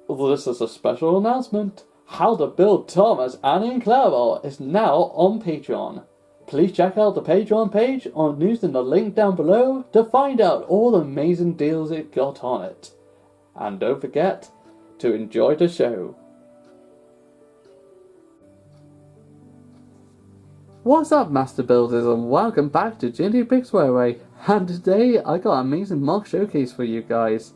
This is a special announcement. How to Build Thomas, Annie and Clairol is now on Patreon. Please check out the Patreon page on using the link down below to find out all the amazing deals it got on it. And don't forget to enjoy the show. What's up, Master Builders, and welcome back to Ginty Bricks Railway. And today I got an amazing mock showcase for you guys.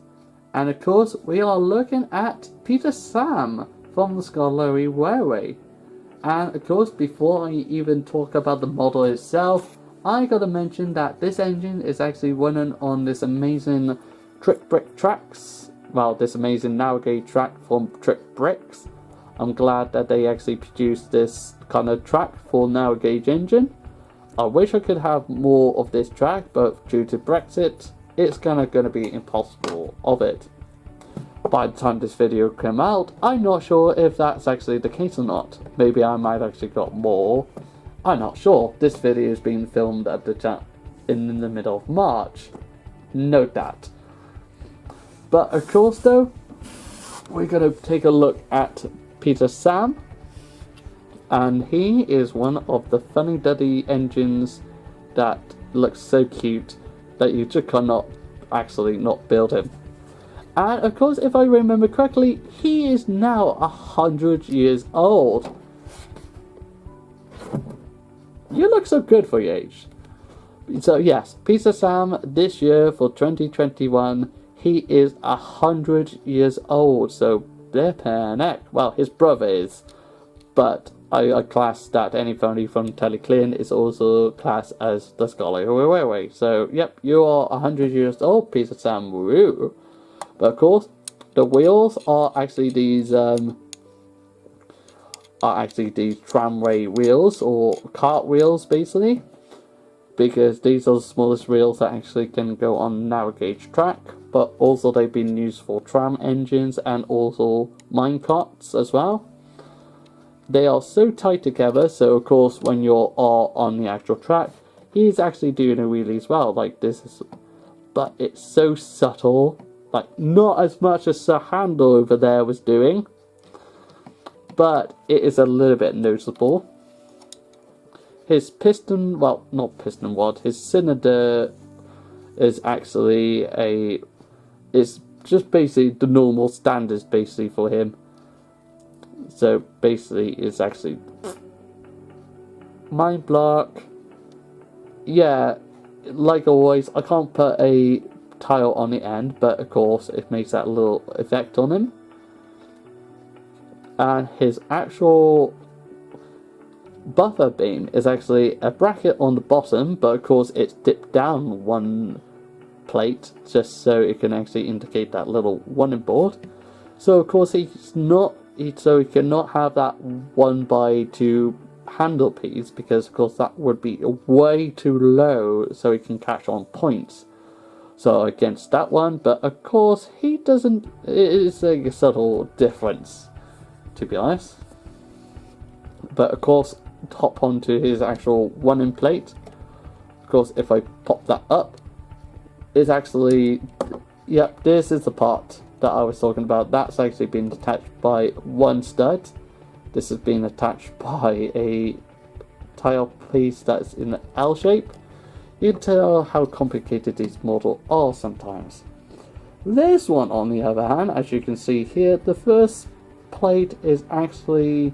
And of course, we are looking at Peter Sam from the Scholarly Railway. And of course, before I even talk about the model itself, I gotta mention that this engine is actually running on this amazing Trick Brick tracks. Well, this amazing Navigate track from Trick Bricks. I'm glad that they actually produced this kind of track for Navigate engine. I wish I could have more of this track, but due to Brexit, it's gonna be impossible of it. By the time this video came out, I'm not sure if that's actually the case or not. Maybe I might actually got more. I'm not sure. This video is being filmed at in the middle of March. Note that. But of course though, we're gonna take a look at Peter Sam. And he is one of the funny duddy engines that looks so cute that you just cannot actually not build him. And of course, if I remember correctly, he is now 100 years old. You look so good for your age. So yes, Peter Sam this year for 2021, he is 100 years old. So neck. Well, his brother is, but I class that anybody from Teleclean is also classed as the Scholarly Railway. So yep, you are 100 years old, Peter Sam. Woo. But of course, the wheels are actually these tramway wheels or cart wheels, basically, because these are the smallest wheels that actually can go on narrow gauge track. But also they've been used for tram engines and also mine carts as well. They are so tight together, so of course when you're on the actual track, he's actually doing a wheelie as well, like this is, but it's so subtle. Like, not as much as Sir Handel over there was doing, but it is a little bit noticeable. His piston, well, not piston rod, his cylinder is actually it's just basically the normal standards basically for him. So basically it's actually mind block. Yeah, like always, I can't put a tile on the end, but of course it makes that little effect on him. And his actual buffer beam is actually a bracket on the bottom, but of course it's dipped down one plate just so it can actually indicate that little running board. So of course he cannot have that 1x2 handle piece, because of course that would be way too low so he can catch on points. So against that one, but of course he doesn't, it is a subtle difference, to be honest. But of course, hop onto his actual running plate. Of course, if I pop that up, it's actually, yep, this is the part that I was talking about. That's actually been detached by one stud. This has been attached by a tile piece that's in the L shape. You can tell how complicated these models are sometimes. This one, on the other hand, as you can see here, the first plate is actually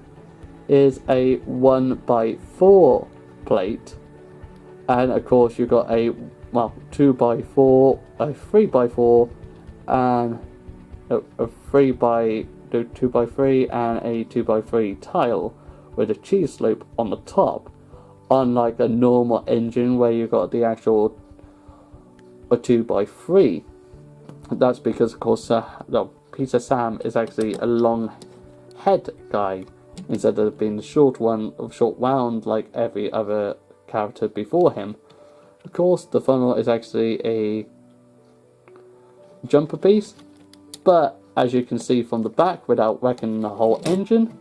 a 1x4 plate, and of course you've got a 2x4, a 3x4, and a 2x3 and a 2x3 tile with a cheese slope on the top. Unlike a normal engine where you've got the actual a 2x3. That's because of course Peter Sam is actually a long head guy instead of being the short one of short wound like every other character before him. Of course the funnel is actually a jumper piece, but as you can see from the back, without wrecking the whole engine,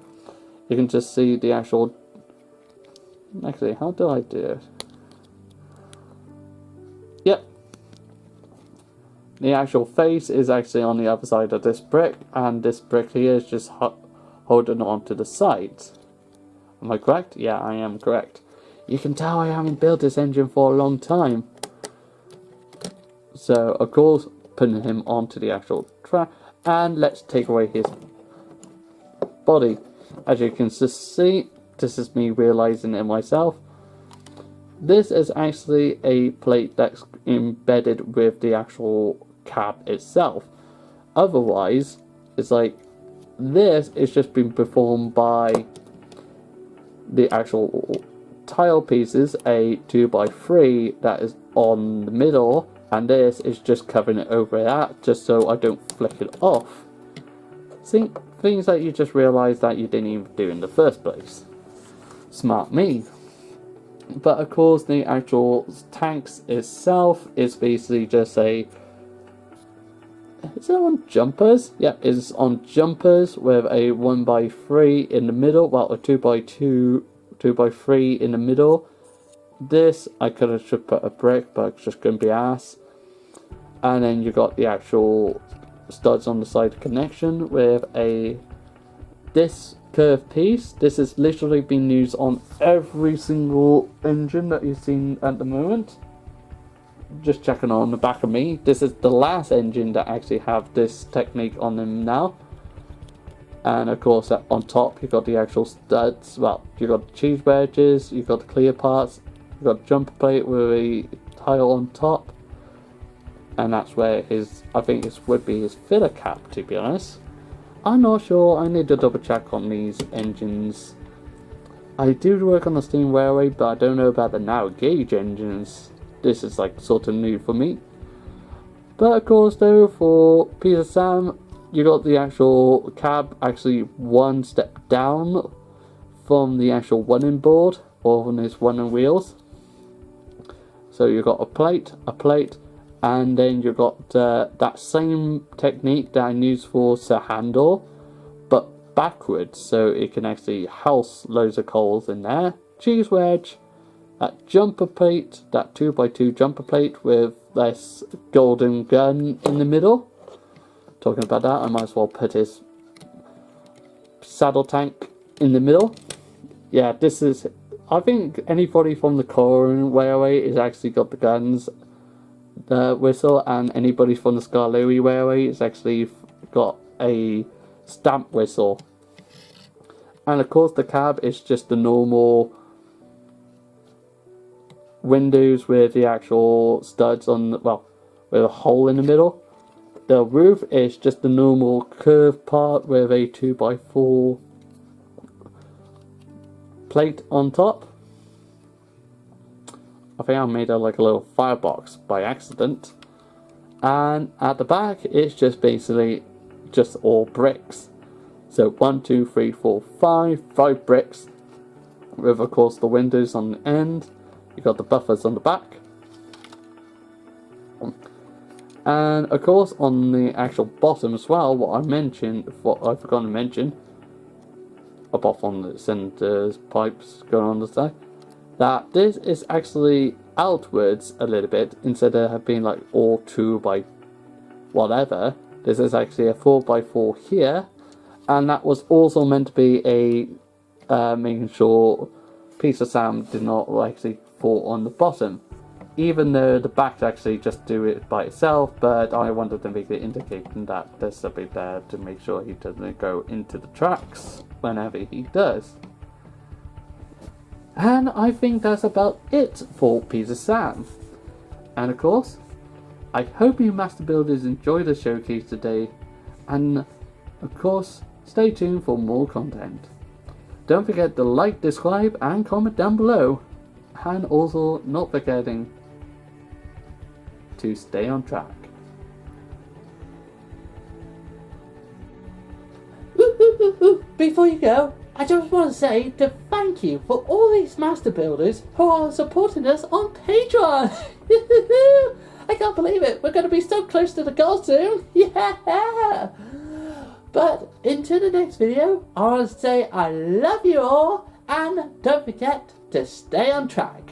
you can just see the actual. Actually, how do I do it? Yep. The actual face is actually on the other side of this brick, and this brick here is just holding on to the sides. Am I correct? Yeah, I am correct. You can tell I haven't built this engine for a long time. So, of course, putting him onto the actual track, and let's take away his body. As you can see, this is me realizing it myself. This is actually a plate that's embedded with the actual cab itself. Otherwise, it's like this is just been performed by the actual tile pieces, a 2x3 that is on the middle, and this is just covering it over that just so I don't flick it off. See, things that you just realised that you didn't even do in the first place. Smart me. But of course the actual tanks itself is basically just a... Is it on jumpers? Yeah, it's on jumpers with a 1x3 in the middle. Well, a 2x2, 2x3 in the middle. This, I could have should put a brick, but it's just going to be ass. And then you got the actual studs on the side connection with this curved piece. This has literally been used on every single engine that you've seen at the moment. Just checking on the back of me. This is the last engine that actually have this technique on them now. And of course on top you've got the actual studs. Well, you've got the cheese wedges, you've got the clear parts, you've got the jumper plate with a tile on top. And that's where I think this would be his filler cap, to be honest. I'm not sure, I need to double check on these engines. I do work on the steam railway, but I don't know about the narrow gauge engines. This is like sort of new for me. But of course though, for Peter Sam, you got the actual cab actually one step down from the actual running board, or from his running wheels. So you got a plate, and then you got that same technique that I use for the handle, but backwards, so it can actually house loads of coals in there. Cheese wedge, that jumper plate, that 2x2 jumper plate with this golden gun in the middle. Talking about that, I might as well put his saddle tank in the middle. Yeah, this is, I think anybody from the Crovan Railway has actually got the guns, the whistle, and anybody from the Scarlowy Railway has actually got a stamp whistle. And of course the cab is just the normal windows with the actual studs on, well, with a hole in the middle. The roof is just the normal curved part with a 2x4 plate on top. I think I made it like a little firebox by accident. And at the back it's just basically just all bricks. So 1, 2, 3, 4, 5 bricks, with of course the windows on the end. You got the buffers on the back, and of course on the actual bottom as well, what I forgot to mention, apart from the cinders pipes going on the side, that this is actually outwards a little bit. Instead of being like all 2 by whatever, this is actually a 4x4 here, and that was also meant to be a making sure Peter Sam did not actually fall on the bottom, even though the back actually just do it by itself. But I wanted to make it indicating that there's a bit there to make sure he doesn't go into the tracks whenever he does. And I think that's about it for Peter Sam. And of course, I hope you master builders enjoy the showcase today, and of course stay tuned for more content. Don't forget to like, subscribe and comment down below, and also not forgetting to stay on track. Before you go, I just want to say to thank you for all these master builders who are supporting us on Patreon. I can't believe it, we're going to be so close to the goal soon. Yeah! But until the next video, I want to say I love you all, and don't forget to stay on track.